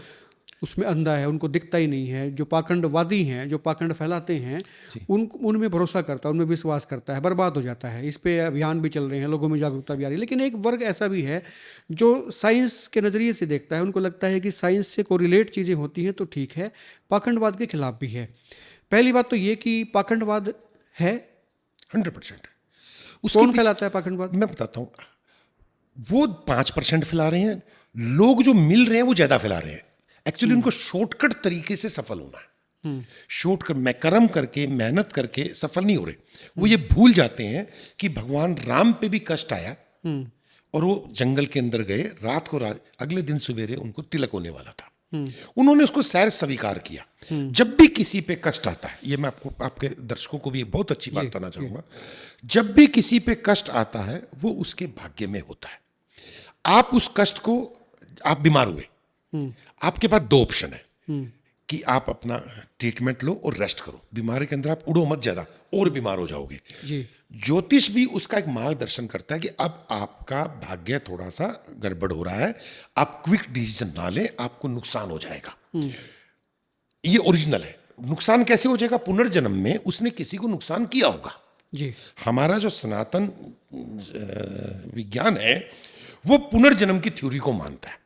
उसमें अंधा है, उनको दिखता ही नहीं है। जो पाखंडवादी हैं, जो पाखंड फैलाते हैं, उनमें भरोसा करता है, उनमें विश्वास करता है, बर्बाद हो जाता है। इस पे अभियान भी चल रहे हैं, लोगों में जागरूकता भी आ रही है। लेकिन एक वर्ग ऐसा भी है जो साइंस के नज़रिए से देखता है, उनको लगता है कि साइंस से कोरिलेट चीज़ें होती हैं तो ठीक है, पाखंडवाद के खिलाफ भी है। पहली बात तो ये कि पाखंडवाद है 100%। कौन फैलाता है पाखंडवाद? मैं बताता हूँ। वो 5% फैला रहे हैं, लोग जो मिल रहे हैं वो ज़्यादा फैला रहे हैं। एक्चुअली उनको शॉर्टकट तरीके से सफल होना है। शॉर्टकट में कर्म करके, मेहनत करके सफल नहीं हो रहे। वो ये भूल जाते हैं कि भगवान राम पे भी कष्ट आया, और वो जंगल के अंदर गए, रात को अगले दिन सवेरे उनको तिलक होने वाला था। उन्होंने उसको सैर स्वीकार किया। जब भी किसी पे कष्ट आता है, ये मैं आपको, आपके दर्शकों को भी एक बहुत अच्छी बात बताना चाहूंगा, जब भी किसी पे कष्ट आता है वो उसके भाग्य में होता है। आप उस कष्ट को, आप बीमार हुए, आपके पास 2 ऑप्शन है कि आप अपना ट्रीटमेंट लो और रेस्ट करो। बीमारी के अंदर आप उड़ो मत ज्यादा, और बीमार हो जाओगे। ज्योतिष भी उसका एक मार्गदर्शन करता है कि अब आपका भाग्य थोड़ा सा गड़बड़ हो रहा है, आप क्विक डिसीजन ना लें, आपको नुकसान हो जाएगा। ये ओरिजिनल है। नुकसान कैसे हो जाएगा? पुनर्जन्म में उसने किसी को नुकसान किया होगा, जी। हमारा जो सनातन विज्ञान है वो पुनर्जन्म की थ्योरी को मानता है,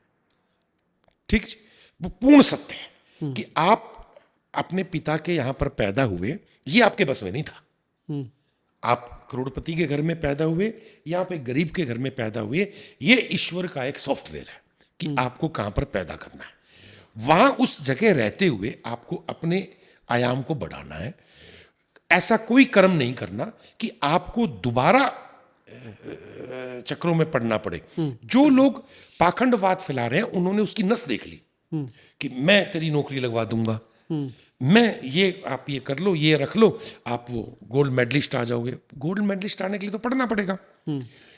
ठीक, वो पूर्ण सत्य है कि आप अपने पिता के यहां पर पैदा हुए, ये आपके बस में नहीं था। आप करोड़पति के घर में पैदा हुए या आप एक गरीब के घर में पैदा हुए, ये ईश्वर का एक सॉफ्टवेयर है कि आपको कहां पर पैदा करना है। वहां उस जगह रहते हुए आपको अपने आयाम को बढ़ाना है। ऐसा कोई कर्म नहीं करना कि आपको दोबारा चक्रों में पड़ना पड़े। जो लोग पाखंडवाद फैला रहे हैं उन्होंने उसकी नस देख ली कि मैं तेरी नौकरी लगवा दूंगा, मैं ये आप ये कर लो, ये रख लो, आप वो गोल्ड मेडलिस्ट आ जाओगे। गोल्ड मेडलिस्ट आने के लिए तो पढ़ना पड़ेगा।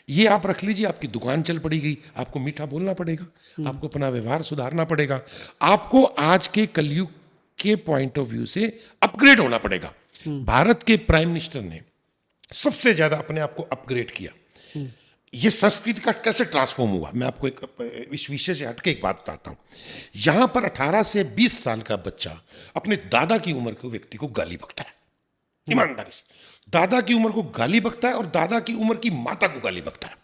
ये आप रख लीजिए, आपकी दुकान चल पड़ेगी, आपको मीठा बोलना पड़ेगा, आपको अपना व्यवहार सुधारना पड़ेगा, आपको आज के कलयुग के पॉइंट ऑफ व्यू से अपग्रेड होना पड़ेगा। भारत के प्राइम मिनिस्टर ने सबसे ज्यादा अपने आप को अपग्रेड किया। ये संस्कृति का कैसे ट्रांसफॉर्म हुआ, मैं आपको एक इस विषय से हटके एक बात बताता हूं। यहां पर 18 से 20 साल का बच्चा अपने दादा की उम्र के व्यक्ति को गाली बकता है, ईमानदारी से दादा की उम्र को गाली बकता है और दादा की उम्र की माता को गाली बकता है।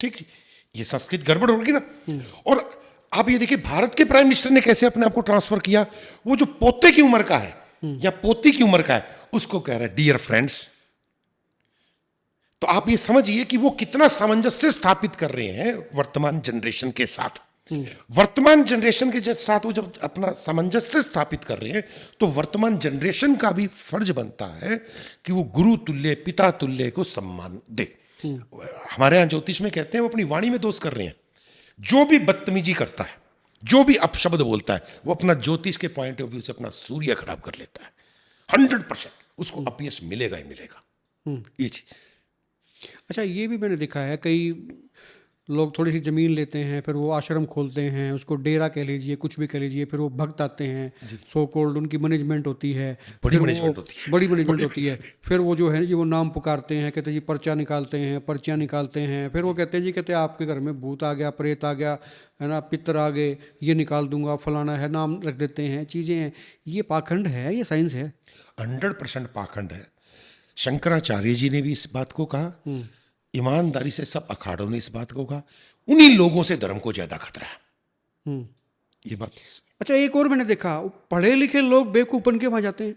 ठीक, ये संस्कृति गड़बड़ होगी ना। और आप ये देखिए भारत के प्राइम मिनिस्टर ने कैसे अपने आप को ट्रांसफर किया। वो जो पोते की उम्र का है या पोती की उम्र का है उसको कह रहा है डियर फ्रेंड्स। तो आप ये समझिए कि वो कितना सामंजस्य स्थापित कर रहे हैं वर्तमान जनरेशन के साथ। वर्तमान जनरेशन के साथ वो जब अपना सामंजस्य स्थापित कर रहे हैं तो वर्तमान जनरेशन का भी फर्ज बनता है कि वो गुरु तुल्य पिता तुल्य को सम्मान दे। हमारे यहां ज्योतिष में कहते हैं वो अपनी वाणी में दोष कर रहे हैं। जो भी बदतमीजी करता है, जो भी अपशब्द बोलता है, वो अपना ज्योतिष के पॉइंट ऑफ व्यू से अपना सूर्य खराब कर लेता है। 100% उसको अपयश मिलेगा ही मिलेगा। ये चीज। अच्छा, ये भी मैंने देखा है, कई लोग थोड़ी सी ज़मीन लेते हैं, फिर वो आश्रम खोलते हैं, उसको डेरा कह लीजिए, कुछ भी कह लीजिए, फिर वो भक्त आते हैं, सो कॉल्ड उनकी मैनेजमेंट होती है, बड़ी मैनेजमेंट होती है, बड़ी मैनेजमेंट होती है। फिर वो जो है जी वो नाम पुकारते हैं, कहते हैं जी पर्चा निकालते हैं, पर्चियाँ निकालते हैं। फिर वो कहते हैं जी, कहते हैं आपके घर में भूत आ गया, प्रेत आ गया है ना, पितर आ गए, ये निकाल दूंगा, फलाना है, नाम रख देते हैं, चीज़ें हैं। ये पाखंड है, ये साइंस है? 100% पाखंड है। शंकराचार्य जी ने भी इस बात को कहा, ईमानदारी से सब अखाड़ों ने इस बात को कहा। उन्हीं लोगों से धर्म को ज्यादा खतरा है। ये बात। अच्छा, एक और मैंने देखा, पढ़े लिखे लोग बेवकूफ बन के वहां जाते हैं।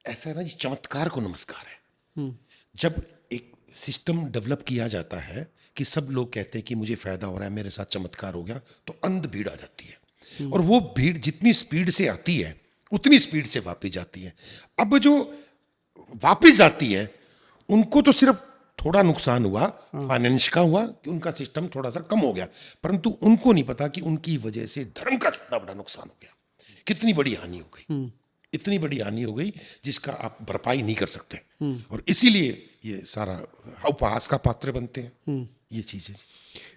ऐसा है ना जी, चमत्कार को नमस्कार है। जब एक सिस्टम डेवलप किया जाता है कि सब लोग कहते हैं कि मुझे फायदा हो रहा है, मेरे साथ चमत्कार हो गया, तो अंध भीड़ आ जाती है। और वो भीड़ जितनी स्पीड से आती है उतनी स्पीड से वापस जाती है। अब जो वापस जाती है उनको तो सिर्फ थोड़ा नुकसान हुआ, फाइनेंस का हुआ कि उनका सिस्टम थोड़ा सा कम हो गया, परंतु उनको नहीं पता कि उनकी वजह से धर्म का कितना बड़ा नुकसान हो गया, कितनी बड़ी हानि हो गई, इतनी बड़ी हानि हो गई जिसका आप भरपाई नहीं कर सकते। और इसीलिए ये सारा उपहास का पात्र बनते हैं ये चीजें।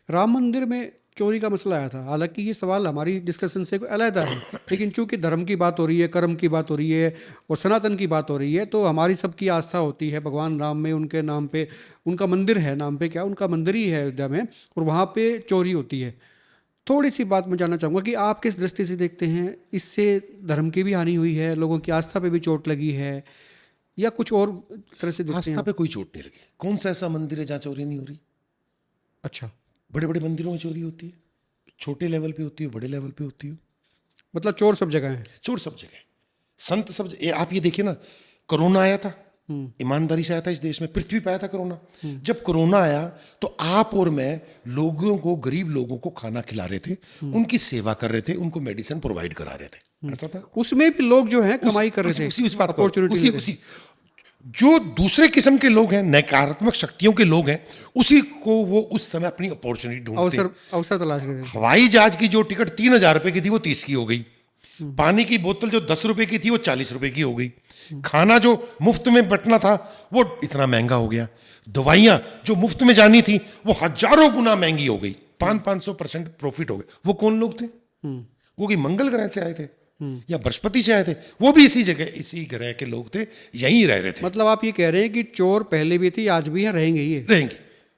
राम मंदिर में चोरी का मसला आया था, हालांकि ये सवाल हमारी डिस्कशन से अलग है, लेकिन चूंकि धर्म की बात हो रही है, कर्म की बात हो रही है और सनातन की बात हो रही है, तो हमारी सबकी आस्था होती है भगवान राम में, उनके नाम पे उनका मंदिर है, नाम पे क्या उनका मंदिर ही है अयोध्या में, और वहाँ पे चोरी होती है। थोड़ी सी बात मैं जानना चाहूँगा कि आप किस दृष्टि से देखते हैं, इससे धर्म की भी हानि हुई है, लोगों की आस्था पे भी चोट लगी है, या कुछ और तरह से देखते हैं? आस्था पे कोई चोट नहीं लगी। कौन सा ऐसा मंदिर है जहाँ चोरी नहीं हो रही? अच्छा, बड़े बड़े मंदिरों में चोरी होती है, छोटे लेवल पे होती है, बड़े लेवल पे होती है। मतलब चोर सब जगह है? चोर सब जगह, संत सब जगह। आप ये देखिए ना, कोरोना आया था, ईमानदारी से आया था इस देश में, पृथ्वी पे आया था कोरोना। जब कोरोना आया तो आप और मैं लोगों को, गरीब लोगों को खाना खिला रहे थे, उनकी सेवा कर रहे थे, उनको मेडिसिन प्रोवाइड करा रहे थे। ऐसा था। उसमें भी लोग जो है कमाई कर रहे थे, उसी बात उसी जो दूसरे किस्म के लोग हैं, नकारात्मक शक्तियों के लोग हैं, उसी को वो उस समय अपनी अपॉर्चुनिटी ढूंढते, अवसर तलाश रहे थे। हवाई जहाज की जो टिकट 3,000 रुपए की थी वो 30 की हो गई, पानी की बोतल जो 10 रुपए की थी वो 40 रुपए की हो गई, खाना जो मुफ्त में बंटना था वो इतना महंगा हो गया, दवाइयां जो मुफ्त में जानी थी वो हजारों गुना महंगी हो गई, 500% प्रॉफिट हो गए। वो कौन लोग थे? वो कि मंगल ग्रह से आए थे या बृहस्पति से आए थे, वो भी इसी जगह, इसी ग्रह के लोग थे, यहीं रह रहे थे। मतलब आप ये कह रहे हैं कि चोर पहले भी थे, आज भी हैं, रहेंगे ही, रहेंगे।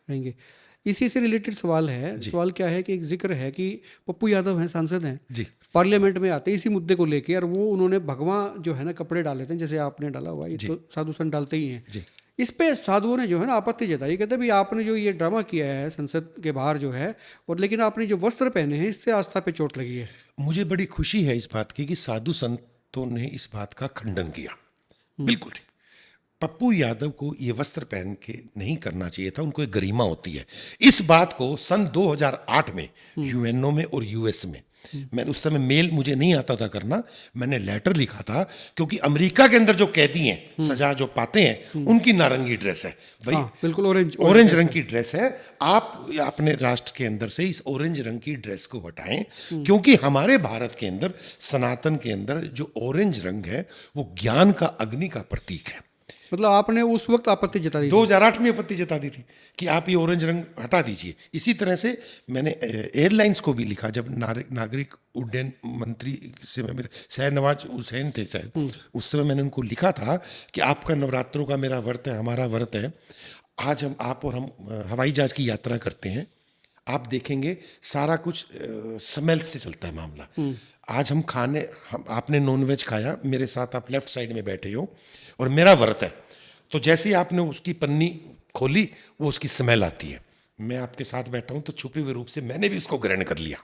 रहेंगे। इसी से रिलेटेड सवाल है। सवाल क्या है कि एक जिक्र है कि पप्पू यादव हैं, सांसद हैं जी, पार्लियामेंट में आते इसी मुद्दे को लेके, और वो उन्होंने भगवान जो है ना कपड़े डाले थे, जैसे आपने डाला हुआ, ये तो साधु संत डालते ही हैं। जी। इस पे साधुओं ने जो है ना आपत्ति जताई, कहते भाई आपने जो ये ड्रामा किया है संसद के बाहर जो है, और लेकिन आपने जो वस्त्र पहने हैं इससे आस्था पे चोट लगी है। मुझे बड़ी खुशी है इस बात की कि साधु संतों ने इस बात का खंडन किया। बिल्कुल ठीक। पप्पू यादव को ये वस्त्र पहन के नहीं करना चाहिए था, उनको एक गरिमा होती है। इस बात को सन 2008 में यूएनओ में और यूएस में, मैंने उस समय मेल मुझे नहीं आता था करना, मैंने लेटर लिखा था, क्योंकि अमेरिका के अंदर जो कैदी हैं सजा जो पाते हैं उनकी नारंगी ड्रेस है भाई। बिल्कुल ऑरेंज रंग की ड्रेस है। आप अपने राष्ट्र के अंदर से इस ऑरेंज रंग की ड्रेस को हटाएं, क्योंकि हमारे भारत के अंदर सनातन के अंदर जो ऑरेंज रंग है वो ज्ञान का अग्नि का प्रतीक है। मतलब आपने उस वक्त आपत्ति जता दी 2008 में आपत्ति जता दी थी कि आप ये ऑरेंज रंग हटा दीजिए। इसी तरह से मैंने एयरलाइंस को भी लिखा, जब नागरिक उड्डयन मंत्री से मैं, शाहनवाज हुसैन थे शायद, उस समय मैंने उनको लिखा था कि आपका नवरात्रों का मेरा व्रत है, हमारा व्रत है, आज आप और हम हवाई जहाज की यात्रा करते हैं, आप देखेंगे सारा कुछ स्मेल से चलता है मामला। आज हम आपने नॉनवेज खाया, मेरे साथ आप लेफ्ट साइड में बैठे हो और मेरा व्रत है, तो जैसे ही आपने उसकी पन्नी खोली वो उसकी स्मेल आती है, मैं आपके साथ बैठा हूं तो छुपे हुए रूप से मैंने भी उसको ग्रहण कर लिया।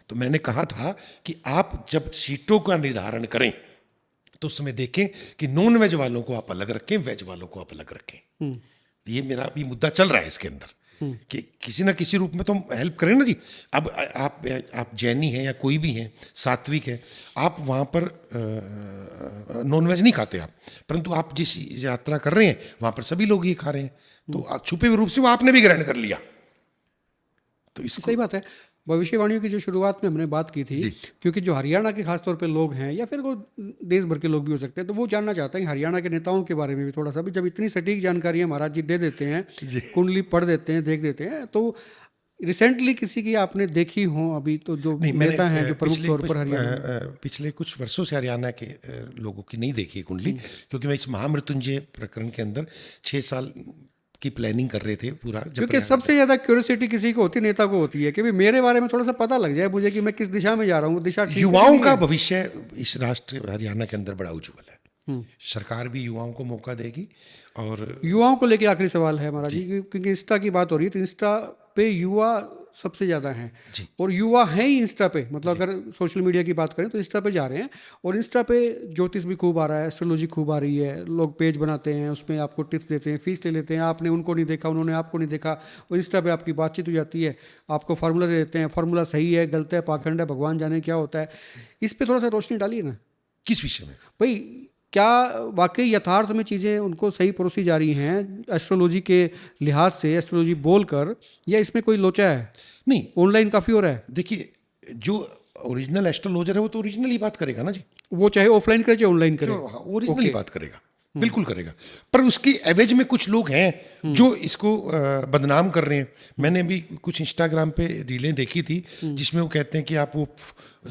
तो मैंने कहा था कि आप जब सीटों का निर्धारण करें तो उसमें देखें कि नॉन वेज वालों को आप अलग रखें, वेज वालों को आप अलग रखें। ये मेरा अभी मुद्दा चल रहा है इसके अंदर कि किसी ना किसी रूप में तो हेल्प करें ना जी। अब आप जैनी हैं या कोई भी हैं, सात्विक है, आप वहाँ पर नॉनवेज नहीं खाते आप, परंतु आप जिस यात्रा कर रहे हैं वहाँ पर सभी लोग ये खा रहे हैं, तो आप छुपे हुए रूप से वो आपने भी ग्रहण कर लिया। तो इसको सही बात है। भविष्यवाणियों की जो शुरुआत में हमने बात की थी, क्योंकि जो हरियाणा के खासतौर पे लोग हैं या फिर वो देश भर के लोग भी हो सकते हैं, तो वो जानना चाहते हैं हरियाणा के नेताओं के बारे में भी थोड़ा सा भी। जब इतनी सटीक जानकारी महाराज जी दे देते हैं, कुंडली पढ़ देते हैं, देख देते हैं, तो रिसेंटली किसी की आपने देखी हो अभी तो जो नेता हैं जो प्रमुख तौर पर हरियाणा, पिछले कुछ वर्षों से हरियाणा के लोगों की नहीं देखी कुंडली, क्योंकि मैं इस महामृत्युंजय प्रकरण के अंदर 6 साल की प्लानिंग कर रहे थे पूरा। क्योंकि सबसे ज्यादा क्यूरियोसिटी किसी को होती है, नेता को होती है कि भाई मेरे बारे में थोड़ा सा पता लग जाए मुझे कि मैं किस दिशा में जा रहा हूँ, दिशा ठीक। युवाओं का भविष्य इस राष्ट्र हरियाणा के अंदर बड़ा उज्जवल है। सरकार भी युवाओं को मौका देगी। और युवाओं को लेके आखिरी सवाल है महाराज जी, क्योंकि इंस्टा की बात हो रही है, तो इंस्टा पे युवा सबसे ज़्यादा हैं, और युवा हैं ही इंस्टा पे। मतलब अगर सोशल मीडिया की बात करें तो इंस्टा पे जा रहे हैं, और इंस्टा पे ज्योतिष भी खूब आ रहा है, एस्ट्रोलॉजी खूब आ रही है, लोग पेज बनाते हैं, उसमें आपको टिप्स देते हैं, फीस ले लेते हैं, आपने उनको नहीं देखा, उन्होंने आपको नहीं देखा, और इंस्टा पे आपकी बातचीत हो जाती है, आपको फार्मूला दे देते हैं, फार्मूला सही है गलत है पाखंड है भगवान जाने क्या होता है। इस पर थोड़ा सा रोशनी डालिए ना। किस विषय में भाई, क्या वाकई यथार्थ में चीज़ें उनको सही परोसी जा रही हैं एस्ट्रोलॉजी के लिहाज से, एस्ट्रोलॉजी बोलकर, या इसमें कोई लोचा है? नहीं, ऑनलाइन काफ़ी हो रहा है। देखिए, जो ओरिजिनल एस्ट्रोलॉजर है वो तो ओरिजिनल ही बात करेगा ना जी, वो चाहे ऑफलाइन करे चाहे ऑनलाइन करे, ओरिजिनल ही बात करेगा, बिल्कुल करेगा। पर उसकी एवज में कुछ लोग हैं जो इसको बदनाम कर रहे हैं। मैंने भी कुछ इंस्टाग्राम पे रीलें देखी थी जिसमें वो कहते हैं कि आप वो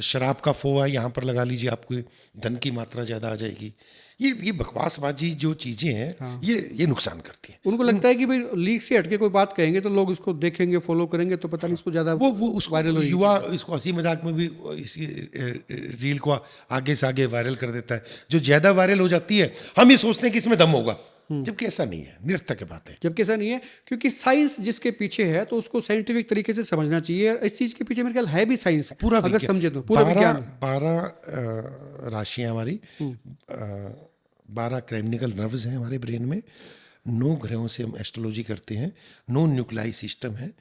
शराब का फोआ यहाँ पर लगा लीजिए, आपको धन की मात्रा ज़्यादा आ जाएगी। ये बकवासबाजी जो चीज़ें हैं, ये नुकसान करती हैं। उनको लगता है कि भाई लीक से हटके कोई बात कहेंगे तो लोग उसको देखेंगे, फॉलो करेंगे, तो पता नहीं इसको ज़्यादा वो उसको वायरल हो, युवा इसको हंसी मजाक में भी इस रील को आगे से आगे वायरल कर देता है। जो ज़्यादा वायरल हो जाती है हम ये सोचते हैं कि इसमें दम होगा, जबकि ऐसा नहीं है, निरर्थक की बात है। जबकि ऐसा नहीं है, क्योंकि साइंस जिसके पीछे है तो उसको साइंटिफिक तरीके से समझना चाहिए। इस चीज़ के पीछे मेरे ख्याल है भी साइंस, पूरा अगर समझे तो पूरा विज्ञान। 12 राशियाँ हमारी, 12 क्राइमिकल नर्व्स हैं हमारे ब्रेन में, 9 ग्रहों से हम एस्ट्रोलॉजी करते हैं, 9 न्यूक्लियाई सिस्टम है।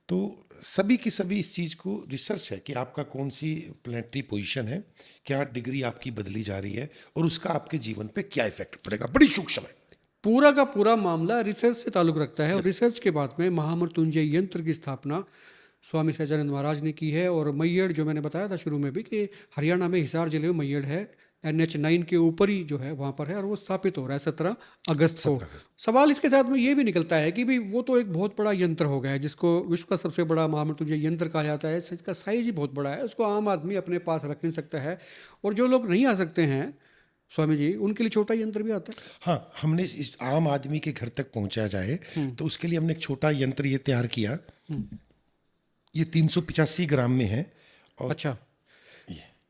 तो सभी की सभी इस चीज़ को रिसर्च है कि आपका कौन सी प्लैनेटरी पोजीशन है, क्या डिग्री आपकी बदली जा रही है, और उसका आपके जीवन पे क्या इफेक्ट पड़ेगा। बड़ी सूक्ष्म है। पूरा का पूरा मामला रिसर्च से ताल्लुक़ रखता है। और रिसर्च के बाद में महामृत्युंजय यंत्र की स्थापना स्वामी सहजानंद महाराज ने की है। और मैयड़, जो मैंने बताया था शुरू में भी कि हरियाणा में हिसार जिले में मैयड़ है, NH9 के ऊपर ही जो है वहाँ पर है, और वो स्थापित हो रहा है 17 अगस्त को। सवाल इसके साथ में ये भी निकलता है कि भाई वो तो एक बहुत बड़ा यंत्र हो गया है जिसको विश्व का सबसे बड़ा महामृत्युंजय यंत्र कहा जाता है। इसका साइज ही बहुत बड़ा है, उसको आम आदमी अपने पास रख नहीं सकता है। और जो लोग नहीं आ सकते हैं, स्वामी जी, उनके लिए छोटा यंत्र भी आता है? हाँ, हमने इस आम आदमी के घर तक पहुंचा जाए तो उसके लिए हमने एक छोटा यंत्र ये तैयार किया। ये 385 ग्राम में है। और अच्छा,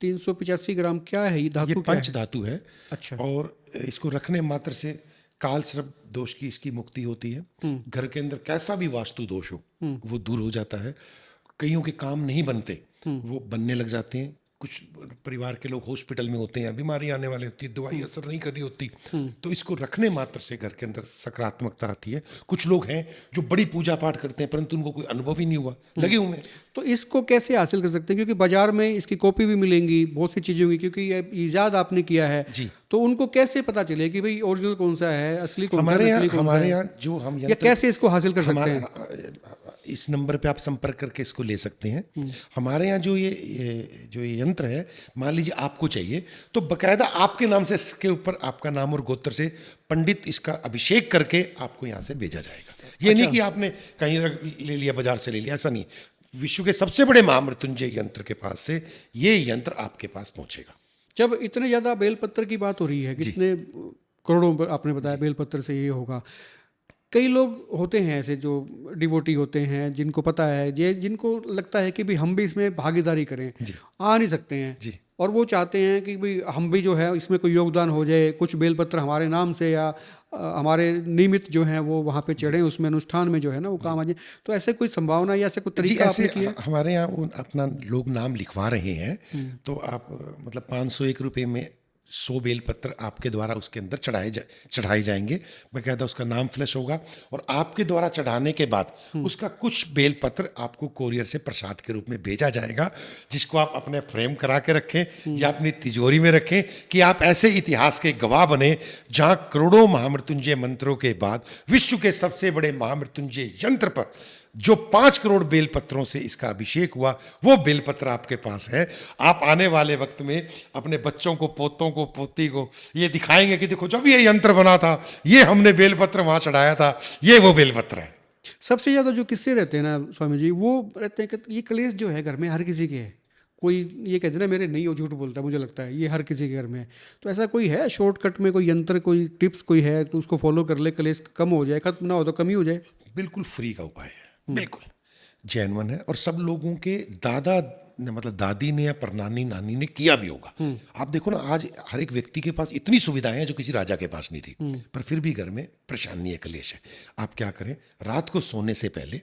385 ग्राम क्या है ये ये धातु, क्या पंच है? धातु है। अच्छा। और इसको रखने मात्र से काल सर्प दोष की इसकी मुक्ति होती है। घर के अंदर कैसा भी वास्तु दोष हो वो दूर हो जाता है। कईयों के काम नहीं बनते वो बनने लग जाते हैं। कुछ परिवार के लोग हॉस्पिटल में होते हैं, बीमारी आने वाली होती है, दवाई असर नहीं कर रही होती, तो इसको रखने मात्र से घर के अंदर सकारात्मकता आती है। कुछ लोग हैं जो बड़ी पूजा पाठ करते हैं परंतु उनको कोई अनुभव ही नहीं हुआ, लगे हुए हैं। तो इसको कैसे हासिल कर सकते हैं? क्योंकि बाजार में इसकी कॉपी भी मिलेंगी, बहुत सी चीज़ें होंगी, क्योंकि ये ईजाद आपने किया है जी। तो उनको कैसे पता चले कि भाई ओरिजिनल कौन सा है, असली कौन सा है, नकली कौन सा हमारे है? यहाँ जो हम या कैसे इसको हासिल कर सकते हैं? इस नंबर पे आप संपर्क करके इसको ले सकते हैं। हमारे यहाँ जो ये यंत्र है, मान लीजिए आपको चाहिए तो बकायदा आपके नाम से इसके ऊपर आपका नाम और गोत्र से पंडित इसका अभिषेक करके आपको यहाँ से भेजा जाएगा। ये नहीं कि आपने कहीं ले लिया, बाजार से ले लिया, ऐसा नहीं। विश्व के सबसे बड़े महामृत्युंजय यंत्र के पास से ये यंत्र आपके पास पहुंचेगा। जब इतने ज़्यादा बेलपत्र की बात हो रही है, कितने करोड़ों आपने बताया बेलपत्र से ये होगा, कई लोग होते हैं ऐसे जो डिवोटी होते हैं जिनको पता है, ये जिनको लगता है कि भाई हम भी इसमें भागीदारी करें, आ नहीं सकते हैं जी। और वो चाहते हैं कि भाई हम भी जो है इसमें कोई योगदान हो जाए, कुछ बेलपत्र हमारे नाम से या हमारे निमित्त जो है वो वहाँ पे चढ़े, उसमें अनुष्ठान में जो है ना वो काम आ जाए। तो ऐसे कोई संभावना या ऐसे कोई तरीका आपने किया? हमारे यहाँ अपना लोग नाम लिखवा रहे हैं तो आप मतलब 501 रुपये में 100 बेलपत्र आपके द्वारा उसके अंदर चढ़ाए जाएंगे। बाकायदा उसका नाम फ्लैश होगा और आपके द्वारा चढ़ाने के बाद उसका कुछ बेलपत्र आपको कोरियर से प्रसाद के रूप में भेजा जाएगा, जिसको आप अपने फ्रेम करा के रखें या अपनी तिजोरी में रखें कि आप ऐसे इतिहास के गवाह बने जहां करोड़ों महामृत्युंजय मंत्रों के बाद विश्व के सबसे बड़े महामृत्युंजय यंत्र पर जो 5 करोड़ बेलपत्रों से इसका अभिषेक हुआ, वो बेलपत्र आपके पास है। आप आने वाले वक्त में अपने बच्चों को, पोतों को, पोती को ये दिखाएंगे कि देखो जब ये यंत्र बना था ये हमने बेलपत्र वहां चढ़ाया था, ये वो बेलपत्र है। सबसे ज़्यादा जो किस्से रहते हैं ना स्वामी जी, वो रहते हैं कि ये क्लेश जो है घर में हर किसी के है। कोई ये कहते ना मेरे नहीं, वो झूठ बोलता है, मुझे लगता है ये हर किसी के घर में है। तो ऐसा कोई है शॉर्टकट में कोई यंत्र, कोई टिप्स कोई है तो उसको फॉलो कर ले, क्लेश कम हो जाए, खत्म ना हो तो कम ही हो जाए? बिल्कुल फ्री का उपाय है, बिल्कुल जेन्युइन है और सब लोगों के दादा ने, मतलब दादी ने या परनानी नानी ने किया भी होगा। आप देखो ना, आज हर एक व्यक्ति के पास इतनी सुविधाएं हैं जो किसी राजा के पास नहीं थी, पर फिर भी घर में परेशानी है, क्लेश है। आप क्या करें, रात को सोने से पहले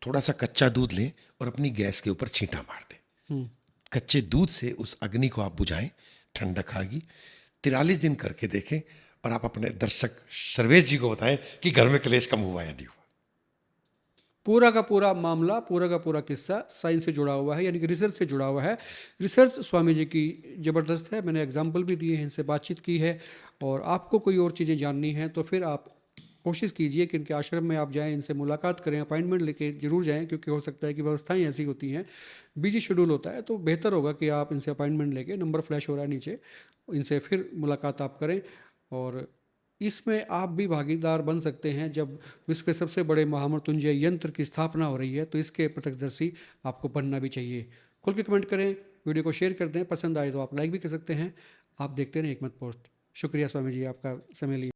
थोड़ा सा कच्चा दूध लें और अपनी गैस के ऊपर छींटा मार दें। कच्चे दूध से उस अग्नि को आप बुझाएं, ठंडक आएगी। 43 दिन करके देखें और आप अपने दर्शक सर्वेश जी को बताएं कि घर में क्लेश कम हुआ या नहीं हुआ। पूरा का पूरा मामला, पूरा का पूरा किस्सा साइंस से जुड़ा हुआ है, यानी कि रिसर्च से जुड़ा हुआ है। रिसर्च स्वामी जी की ज़बरदस्त है, मैंने एग्जाम्पल भी दिए हैं, इनसे बातचीत की है। और आपको कोई और चीज़ें जाननी हैं तो फिर आप कोशिश कीजिए कि इनके आश्रम में आप जाएं, इनसे मुलाकात करें, अपॉइंटमेंट लेके जरूर जाएं, क्योंकि हो सकता है कि व्यवस्थाएं ऐसी होती हैं, बिजी शेड्यूल होता है, तो बेहतर होगा कि आप इनसे अपॉइंटमेंट लेके, नंबर फ्लैश हो रहा है नीचे, इनसे फिर मुलाकात आप करें। और इसमें आप भी भागीदार बन सकते हैं। जब विश्व के सबसे बड़े महामृत्युंजय यंत्र की स्थापना हो रही है तो इसके प्रत्यक्षदर्शी आपको बनना भी चाहिए। खुल के कमेंट करें, वीडियो को शेयर कर दें, पसंद आए तो आप लाइक भी कर सकते हैं। आप देखते रहें हिकमत पोस्ट। शुक्रिया स्वामी जी, आपका समय लिया।